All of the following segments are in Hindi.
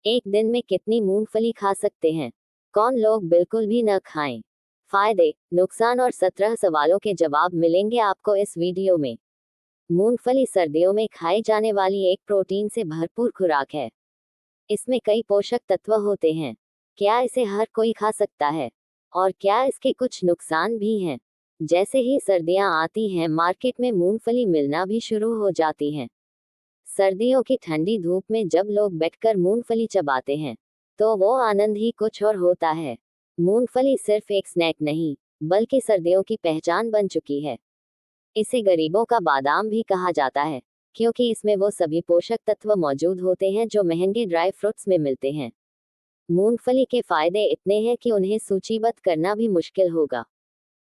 एक दिन में कितनी मूंगफली खा सकते हैं? कौन लोग बिल्कुल भी न खाएं? फायदे, नुकसान और 17 सवालों के जवाब मिलेंगे आपको इस वीडियो में। मूंगफली सर्दियों में खाई जाने वाली एक प्रोटीन से भरपूर खुराक है। इसमें कई पोषक तत्व होते हैं। क्या इसे हर कोई खा सकता है? और क्या इसके कुछ नुकसान भी हैं? जैसे ही सर्दियां आती हैं, मार्केट में मूंगफली मिलना भी शुरू हो जाती हैं। सर्दियों की ठंडी धूप में जब लोग बैठकर मूंगफली चबाते हैं, तो वो आनंद ही कुछ और होता है। मूंगफली सिर्फ एक स्नैक नहीं, बल्कि सर्दियों की पहचान बन चुकी है। इसे गरीबों का बादाम भी कहा जाता है, क्योंकि इसमें वो सभी पोषक तत्व मौजूद होते हैं जो महंगे ड्राई फ्रूट्स में मिलते हैं। मूंगफली के फायदे इतने हैं कि उन्हें सूचीबद्ध करना भी मुश्किल होगा।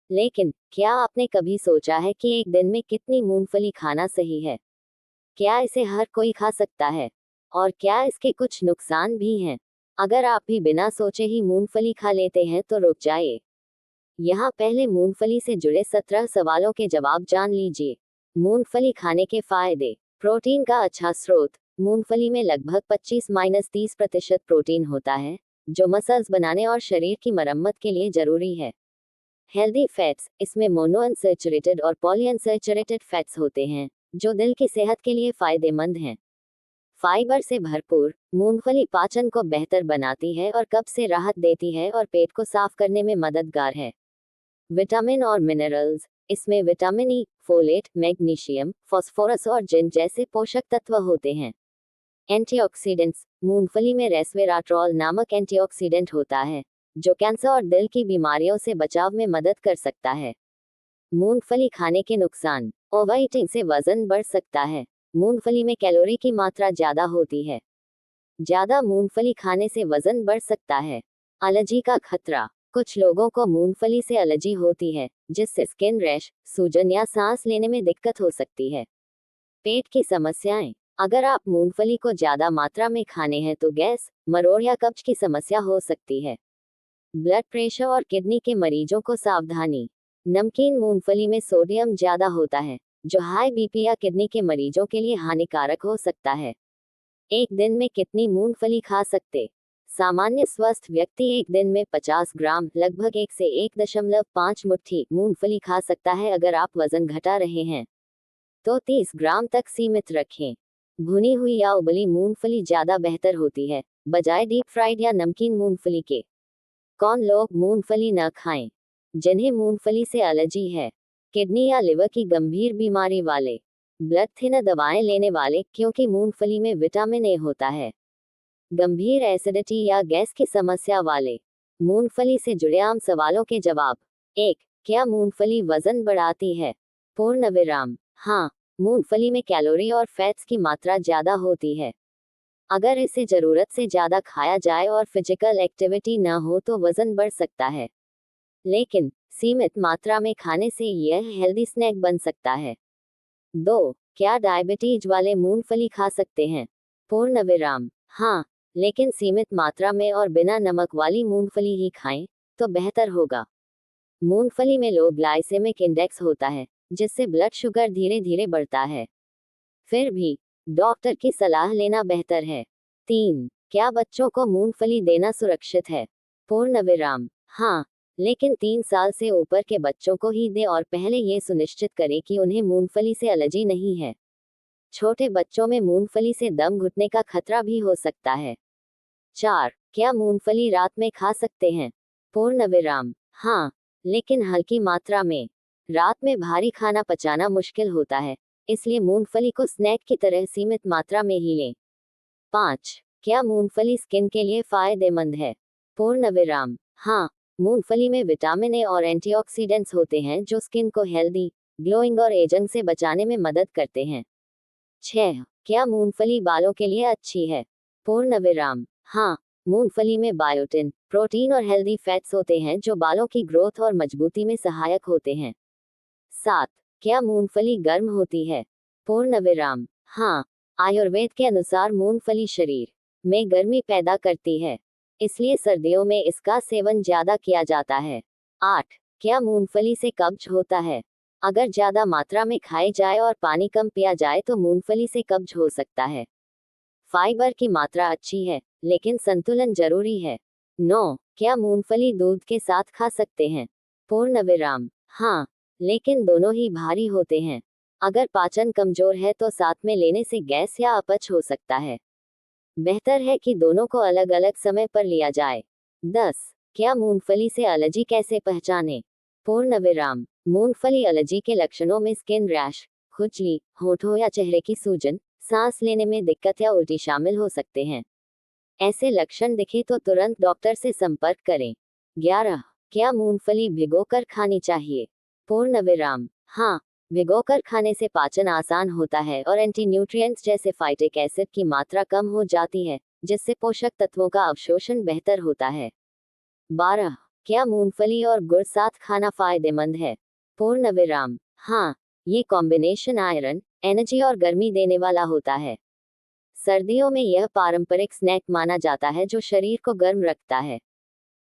लेकिन क्या आपने कभी सोचा है कि एक दिन में कितनी मूंगफली खाना सही है? क्या इसे हर कोई खा सकता है? और क्या इसके कुछ नुकसान भी हैं? अगर आप भी बिना सोचे ही मूंगफली खा लेते हैं तो रुक जाइए। यहाँ पहले मूंगफली से जुड़े 17 सवालों के जवाब जान लीजिए। मूंगफली खाने के फायदे। प्रोटीन का अच्छा स्रोत। मूंगफली में लगभग 25-30% प्रोटीन होता है, जो मसल्स बनाने और शरीर की मरम्मत के लिए जरूरी है। Healthy fats. इसमें मोनोअनसैचुरेटेड और पॉलीअनसैचुरेटेड फैट्स होते हैं, जो दिल की सेहत के लिए फायदेमंद हैं। फाइबर से भरपूर। मूंगफली पाचन को बेहतर बनाती है और कब्ज से राहत देती है और पेट को साफ करने में मददगार है। विटामिन और मिनरल्स। इसमें vitamin E, folate, magnesium, phosphorus और जिंक जैसे पोषक तत्व होते हैं। एंटीऑक्सीडेंट्स। मूंगफली में रेस्वेराट्रॉल नामक एंटीऑक्सीडेंट होता है, जो कैंसर और दिल की बीमारियों से बचाव में मदद कर सकता है। मूंगफली खाने के नुकसान। ओवरईटिंग से वजन बढ़ सकता है। मूंगफली में कैलोरी की मात्रा ज्यादा होती है। ज्यादा मूंगफली खाने से वजन बढ़ सकता है। एलर्जी का खतरा। कुछ लोगों को मूंगफली से एलर्जी होती है, जिससे स्किन रैश, सूजन या सांस लेने में दिक्कत हो सकती है। पेट की समस्याएं। अगर आप मूंगफली को ज्यादा मात्रा में खाने हैं तो गैस, मरोड़ या कब्ज की समस्या हो सकती है। ब्लड प्रेशर और किडनी के मरीजों को सावधानी। नमकीन मूंगफली में सोडियम ज्यादा होता है, जो हाई बीपी या किडनी के मरीजों के लिए हानिकारक हो सकता है। एक दिन में कितनी मूंगफली खा सकते? सामान्य स्वस्थ व्यक्ति एक दिन में 50 ग्राम, लगभग 1 से 1.5 मुट्ठी मूंगफली खा सकता है। अगर आप वजन घटा रहे हैं तो 30 ग्राम तक सीमित रखें। भुनी हुई या उबली मूंगफली ज्यादा बेहतर होती है, बजाय डीप फ्राइड या नमकीन मूंगफली के। कौन लोग मूंगफली न खाएं? जिन्हें मूंगफली से एलर्जी है, किडनी या लिवर की गंभीर बीमारी वाले, ब्लड थिनर दवाएं लेने वाले, क्योंकि मूंगफली में विटामिन ए होता है। गंभीर एसिडिटी या गैस की समस्या वाले। मूंगफली से जुड़े आम सवालों के जवाब। 1. क्या मूंगफली वजन बढ़ाती है? पूर्ण विराम, हाँ। मूंगफली में कैलोरी और फैट्स की मात्रा ज्यादा होती है। अगर इसे जरूरत से ज्यादा खाया जाए और फिजिकल एक्टिविटी न हो तो वजन बढ़ सकता है, लेकिन सीमित मात्रा में खाने से यह हेल्दी स्नैक बन सकता है। 2. क्या डायबिटीज वाले मूंगफली खा सकते हैं? पूर्ण विराम, हाँ, लेकिन सीमित मात्रा में और बिना नमक वाली मूंगफली ही खाएं तो बेहतर होगा। मूंगफली में लो ग्लाइसेमिक इंडेक्स होता है, जिससे ब्लड शुगर धीरे धीरे बढ़ता है। फिर भी डॉक्टर की सलाह लेना बेहतर है। 3. क्या बच्चों को मूंगफली देना सुरक्षित है? पूर्ण विराम, हाँ, लेकिन 3 साल से ऊपर के बच्चों को ही दें और पहले ये सुनिश्चित करें कि उन्हें मूंगफली से एलर्जी नहीं है। छोटे बच्चों में मूंगफली से दम घुटने का खतरा भी हो सकता है। 4. क्या मूंगफली रात में खा सकते हैं? पूर्ण विराम, हाँ, लेकिन हल्की मात्रा में। रात में भारी खाना पचाना मुश्किल होता है, इसलिए मूंगफली को स्नैक की तरह सीमित मात्रा में ही लें। 5. क्या मूंगफली स्किन के लिए फायदेमंद है? पूर्ण विराम, हाँ, मूंगफली में विटामिन ए और एंटीऑक्सीडेंट्स होते हैं जो स्किन को हेल्दी, ग्लोइंग और एजिंग से बचाने में मदद करते हैं। 6. क्या मूंगफली बालों के लिए अच्छी है? पूर्ण विराम, हाँ, मूंगफली में बायोटिन, प्रोटीन और हेल्दी फैट्स होते हैं जो बालों की ग्रोथ और मजबूती में सहायक होते हैं। 7. क्या मूंगफली गर्म होती है? पूर्ण विराम, हाँ, आयुर्वेद के अनुसार मूंगफली शरीर में गर्मी पैदा करती है, इसलिए सर्दियों में इसका सेवन ज्यादा किया जाता है। 8. क्या मूंगफली से कब्ज होता है? अगर ज्यादा मात्रा में खाई जाए और पानी कम पिया जाए तो मूंगफली से कब्ज हो सकता है। फाइबर की मात्रा अच्छी है, लेकिन संतुलन जरूरी है। 9. क्या मूंगफली दूध के साथ खा सकते हैं? पूर्ण विराम हाँ, लेकिन दोनों ही भारी होते हैं। अगर पाचन कमजोर है तो साथ में लेने से गैस या अपच हो सकता है। बेहतर है कि दोनों को अलग अलग समय पर लिया जाए। 10. क्या मूंगफली से एलर्जी कैसे पहचानें? पूर्ण विराम मूंगफली एलर्जी के लक्षणों में स्किन रैश, खुजली, होठों या चेहरे की सूजन, सांस लेने में दिक्कत या उल्टी शामिल हो सकते हैं। ऐसे लक्षण दिखे तो तुरंत डॉक्टर से संपर्क करें। 11. क्या मूंगफली भिगोकर खानी चाहिए? पूर्ण विराम हाँ, भिगोकर खाने से पाचन आसान होता है और एंटी न्यूट्रिएंट्स जैसे फाइटिक एसिड की मात्रा कम हो जाती है, जिससे पोषक तत्वों का अवशोषण बेहतर होता है। 12. क्या मूंगफली और गुड़ साथ खाना फायदेमंद है? पूर्ण विराम हाँ, ये कॉम्बिनेशन आयरन, एनर्जी और गर्मी देने वाला होता है। सर्दियों में यह पारंपरिक स्नैक माना जाता है जो शरीर को गर्म रखता है।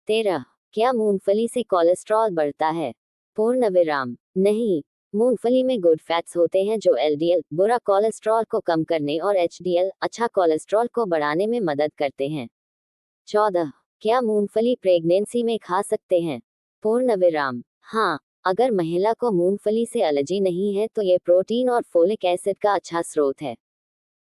13. क्या मूंगफली से कोलेस्ट्रॉल बढ़ता है? पूर्ण विराम नहीं, मूंगफली में गुड फैट्स होते हैं जो एलडीएल बुरा कोलेस्ट्रॉल को कम करने और एचडीएल अच्छा कोलेस्ट्रॉल को बढ़ाने में मदद करते हैं। 14. क्या मूंगफली प्रेगनेंसी में खा सकते हैं? पूर्ण विराम हाँ, अगर महिला को मूंगफली से एलर्जी नहीं है तो ये प्रोटीन और फोलिक एसिड का अच्छा स्रोत है,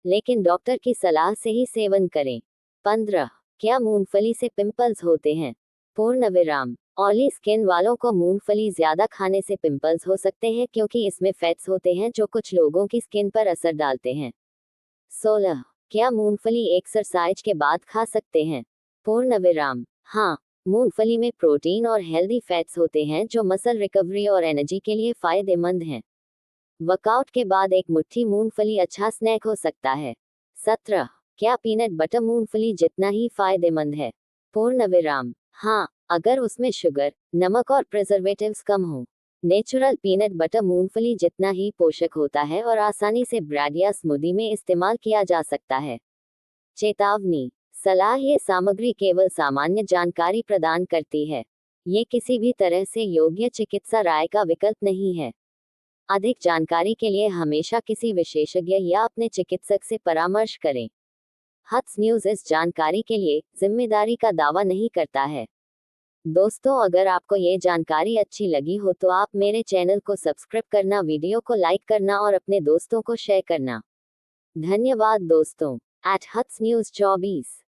लेकिन डॉक्टर की सलाह से ही सेवन करें। 15. क्या मूंगफली से पिंपल्स होते हैं? पूर्ण विराम ऑयली स्किन वालों को मूंगफली ज्यादा खाने से पिंपल्स हो सकते हैं क्योंकि इसमें फैट्स होते हैं जो कुछ लोगों की स्किन पर असर डालते हैं। 16. क्या मूंगफली एक्सरसाइज के बाद खा सकते हैं? पूर्ण विराम हाँ, मूंगफली में प्रोटीन और हेल्दी फैट्स होते हैं जो मसल रिकवरी और एनर्जी के लिए फायदेमंद हैं। वर्कआउट के बाद एक मुट्ठी मूंगफली अच्छा स्नैक हो सकता है। 17. क्या पीनट बटर मूंगफली जितना ही फायदेमंद है? पूर्ण विराम हाँ, अगर उसमें शुगर, नमक और प्रिजर्वेटिव्स कम हो। नेचुरल पीनट बटर मूंगफली जितना ही पोषक होता है और आसानी से ब्रेड या स्मूदी में इस्तेमाल किया जा सकता है। चेतावनी सलाह ये सामग्री केवल सामान्य जानकारी प्रदान करती है। ये किसी भी तरह से योग्य चिकित्सा राय का विकल्प नहीं है। अधिक जानकारी के लिए हमेशा किसी विशेषज्ञ या अपने चिकित्सक से परामर्श करें। हट्स न्यूज़ इस जानकारी के लिए जिम्मेदारी का दावा नहीं करता है। दोस्तों, अगर आपको ये जानकारी अच्छी लगी हो तो आप मेरे चैनल को सब्सक्राइब करना, वीडियो को लाइक करना और अपने दोस्तों को शेयर करना। धन्यवाद दोस्तों। @Huts news 24।